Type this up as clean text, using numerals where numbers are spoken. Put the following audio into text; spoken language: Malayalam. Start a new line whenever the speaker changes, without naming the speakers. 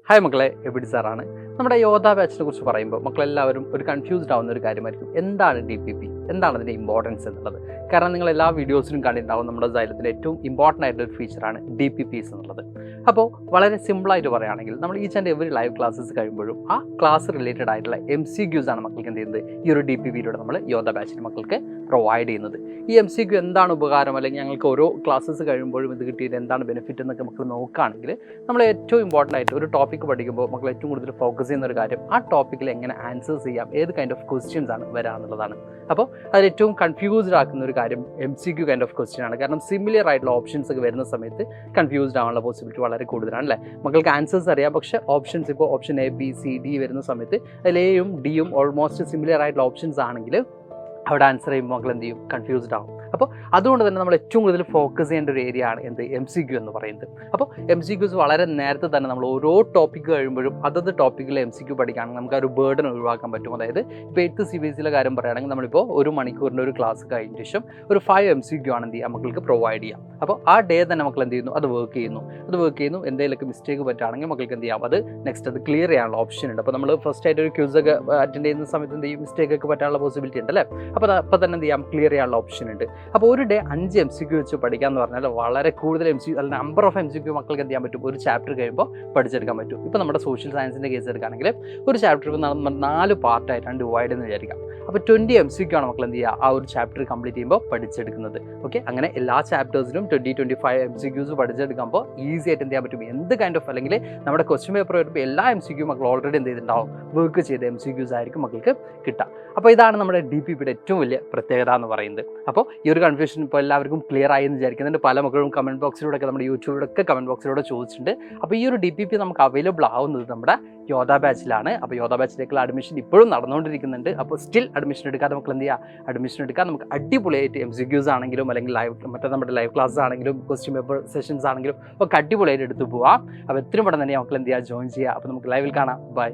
ഹായ് മക്കളെ, എബിഡി സാറാണ്. നമ്മുടെ യോധ ബാച്ചിനെ കുറിച്ച് പറയുമ്പോൾ മക്കളെല്ലാവരും ഒരു കൺഫ്യൂസ്ഡ് ആവുന്ന ഒരു കാര്യമായിരിക്കും. എന്താണ് DPP, എന്താണ് അതിൻ്റെ ഇമ്പോർട്ടൻസ് എന്നുള്ളത്. കാരണം നിങ്ങൾ എല്ലാ വീഡിയോസിലും കണ്ടിട്ടുണ്ടാവും നമ്മുടെ സൈലത്തിൻ്റെ ഏറ്റവും ഇമ്പോർട്ടൻ്റ് ആയിട്ടുള്ള ഒരു ഫീച്ചറാണ് DPPs എന്നുള്ളത്. അപ്പോൾ വളരെ സിമ്പിളായിട്ട് പറയുകയാണെങ്കിൽ നമ്മൾ each and every live classes കഴിയുമ്പോഴും ആ ക്ലാസ് റിലേറ്റഡ് ആയിട്ടുള്ള MCQs ആണ് മക്കൾക്ക് എന്ത് ചെയ്യുന്നത്, ഈ ഒരു DPPയിലൂടെ നമ്മൾ യോധ ബാച്ചിന് മക്കൾക്ക് പ്രൊവൈഡ് ചെയ്യുന്നത്. ഈ MCQ എന്താണ് ഉപകാരം, അല്ലെങ്കിൽ ഞങ്ങൾക്ക് ഓരോ ക്ലാസ്സസ് കഴിയുമ്പോഴും ഇത് കിട്ടിയിട്ട് എന്താണ് ബെനിഫിറ്റ് എന്നൊക്കെ മക്കൾ നോക്കുകയാണെങ്കിൽ നമ്മൾ ഏറ്റവും ഇമ്പോർട്ടൻ്റ് ആയിട്ട് ഒരു ടോപ്പിക് പഠിക്കുമ്പോൾ മക്കൾ ഏറ്റവും കൂടുതൽ ഫോക്കസ് ചെയ്യുന്ന ഒരു കാര്യം ആ ടോപ്പിക്കിൽ എങ്ങനെ ആൻസേഴ്സ് ചെയ്യാം, ഏത് കൈൻഡ് ഓഫ് ക്വസ്റ്റ്യൻസ് ആണ് വരാന്നുള്ളതാണ്. അപ്പോൾ അതിൽ ഏറ്റവും കൺഫ്യൂസ്ഡ് ആക്കുന്ന ഒരു കാര്യം MCQ കൈൻഡ് ഓഫ് ക്വസ്റ്റ്യൻ ആണ്. കാരണം സിമിലർ ആയിട്ടുള്ള ഓപ്ഷൻസ് ഒക്കെ വരുന്ന സമയത്ത് കൺഫ്യൂസ്ഡ് ആവാനുള്ള പോസിബിലിറ്റി വളരെ കൂടുതലാണ് അല്ലേ. മക്കൾക്ക് ആൻസേഴ്സ് അറിയാം, പക്ഷേ ഓപ്ഷൻസ് ഇപ്പോൾ option A, B, C, D വരുന്ന സമയത്ത് അതിൽ Aയും Dയും ഓൾമോസ്റ്റ് സിമിലർ ആയിട്ടുള്ള ഓപ്ഷൻസ് ആണെങ്കിൽ അവിടെ ആൻസർ ചെയ്യുമ്പോൾ മക്കൾ എന്ത് ചെയ്യും, കൺഫ്യൂസ്ഡ് ആവും. അപ്പോൾ അതുകൊണ്ട് തന്നെ നമ്മൾ ഏറ്റവും കൂടുതൽ ഫോക്കസ് ചെയ്യേണ്ട ഒരു ഏരിയ ആണ് എന്ത്, MCQ എന്ന് പറയുന്നത്. അപ്പോൾ MCQs വളരെ നേരത്തെ തന്നെ നമ്മൾ ഓരോ ടോപ്പിക്ക് കഴിയുമ്പോഴും അതത് ടോപ്പിക്കിൽ MCQ പഠിക്കുകയാണെങ്കിൽ നമുക്ക് ആ ഒരു ബേർഡൻ ഒഴിവാക്കാൻ പറ്റും. അതായത് ഇപ്പോൾ 8th CBSEയിലെ കാര്യം പറയുകയാണെങ്കിൽ നമ്മളിപ്പോൾ ഒരു മണിക്കൂറിൻ്റെ ഒരു ക്ലാസ് കഴിഞ്ഞ ശേഷം ഒരു 5 MCQ ആണ് എന്ത് ചെയ്യുക മക്കൾക്ക് പ്രൊവൈഡ് ചെയ്യാം. അപ്പോൾ ആ ഡേ തന്നെ മക്കൾ എന്ത് ചെയ്യുന്നു, അത് വർക്ക് ചെയ്യുന്നു. എന്തെങ്കിലുമൊക്കെ മിസ്റ്റേക്ക് പറ്റുകയാണെങ്കിൽ മക്കൾക്ക് എന്ത് ചെയ്യാം, അത് നെക്സ്റ്റ് അത് ക്ലിയർ ചെയ്യാനുള്ള ഓപ്ഷൻ ഉണ്ട്. അപ്പോൾ നമ്മൾ ഫസ്റ്റ് ആയിട്ട് ഒരു ക്യൂസൊക്കെ അറ്റൻഡ് ചെയ്യുന്ന സമയത്ത് എന്ത് ചെയ്യും, മിസ്റ്റേക്ക് ഒക്കെ പറ്റാനുള്ള പോസിബിലിറ്റി ഉണ്ട് അല്ലേ. അപ്പോൾ തന്നെ എന്ത് ചെയ്യാം, ക്ലിയർ ചെയ്യാനുള്ള ഓപ്ഷൻ ഉണ്ട്. അപ്പോൾ ഒരു ഡേ 5 MCQ വെച്ച് പഠിക്കാമെന്ന് പറഞ്ഞാൽ വളരെ കൂടുതൽ അല്ലെങ്കിൽ നമ്പർ ഓഫ് MCQ മക്കൾക്ക് എന്ത് ചെയ്യാൻ പറ്റും, ഒരു ചാപ്റ്റർ കഴിയുമ്പോൾ പഠിച്ചെടുക്കാൻ പറ്റും. ഇപ്പോൾ നമ്മുടെ സോഷ്യൽ സയൻസിൻ്റെ കേസ് എടുക്കുകയാണെങ്കിൽ ഒരു ചാപ്റ്റർ 4 പാർട്ടായിട്ടാണ് ഡിവൈഡ് എന്ന് വിചാരിക്കാം. അപ്പോൾ 20 MCQ ആണ് മക്കൾ എന്ത് ചെയ്യുക, ആ ഒരു ചാപ്റ്റർ കംപ്ലീറ്റ് ചെയ്യുമ്പോൾ പഠിച്ചെടുക്കുന്നത്. ഓക്കെ, അങ്ങനെ എല്ലാ ചാപ്റ്റേഴ്സിലും 20-25 MCQs പഠിച്ചെടുക്കുമ്പോൾ ഈസി ആയിട്ട് എന്ത് ചെയ്യാൻ പറ്റും, എന്ത് കൈൻഡ് ഓഫ് അല്ലെങ്കിൽ നമ്മുടെ ക്വസ്റ്റ്യൻ പേപ്പർ വരുമ്പോൾ എല്ലാ MCQ മക്കൾ ഓൾറെഡി എന്ത് ചെയ്തിട്ടുണ്ടാവും, വർക്ക് ചെയ്ത MCQs ആയിരിക്കും മക്കൾക്ക് കിട്ടുക. അപ്പോൾ ഇതാണ് നമ്മുടെ DPPയുടെ ഏറ്റവും വലിയ പ്രത്യേകത എന്ന് പറയുന്നത്. അപ്പോൾ ഈ ഒരു കൺഫ്യൂഷൻ ഇപ്പോൾ എല്ലാവർക്കും ക്ലിയർ ആയി എന്ന് വിചാരിക്കുന്നുണ്ട്. പല മക്കളും കമൻറ്റ് ബോക്സിലൂടെ നമ്മുടെ യൂട്യൂബിലൊക്കെ കമൻറ്റ് ബോക്സിലൂടെ ചോദിച്ചിട്ടുണ്ട്. അപ്പോൾ ഈ ഒരു DPP നമുക്ക് അവൈലബിൾ ആവുന്നത് നമ്മുടെ യോധ ബാച്ചിലാണ്. അപ്പോൾ യോധ ബാച്ചിലേക്കുള്ള അഡ്മിഷൻ ഇപ്പോഴും നടന്നുകൊണ്ടിരിക്കുന്നുണ്ട്. അപ്പോൾ സ്റ്റിൽ അഡ്മിഷൻ എടുക്കാതെ നമുക്ക് എന്ത് ചെയ്യുക, അഡ്മിഷൻ എടുക്കാം. നമുക്ക് അടിപൊളിയായിട്ട് MCQs ആണെങ്കിലും അല്ലെങ്കിൽ നമ്മുടെ ലൈവ് ക്ലാസ് ആണെങ്കിലും ക്വസ്റ്റ്യൻ പേപ്പർ സെഷൻസ് ആണെങ്കിലും ഒക്കെ അടിപൊളിയായിട്ട് എടുത്തു പോവാം. അപ്പോൾ എത്രയും പെട്ടെന്ന് തന്നെ നമുക്ക് എന്ത് ചെയ്യുക, ജോയിൻ ചെയ്യുക. അപ്പോൾ നമുക്ക് ലൈവിൽ കാണാം. ബൈ.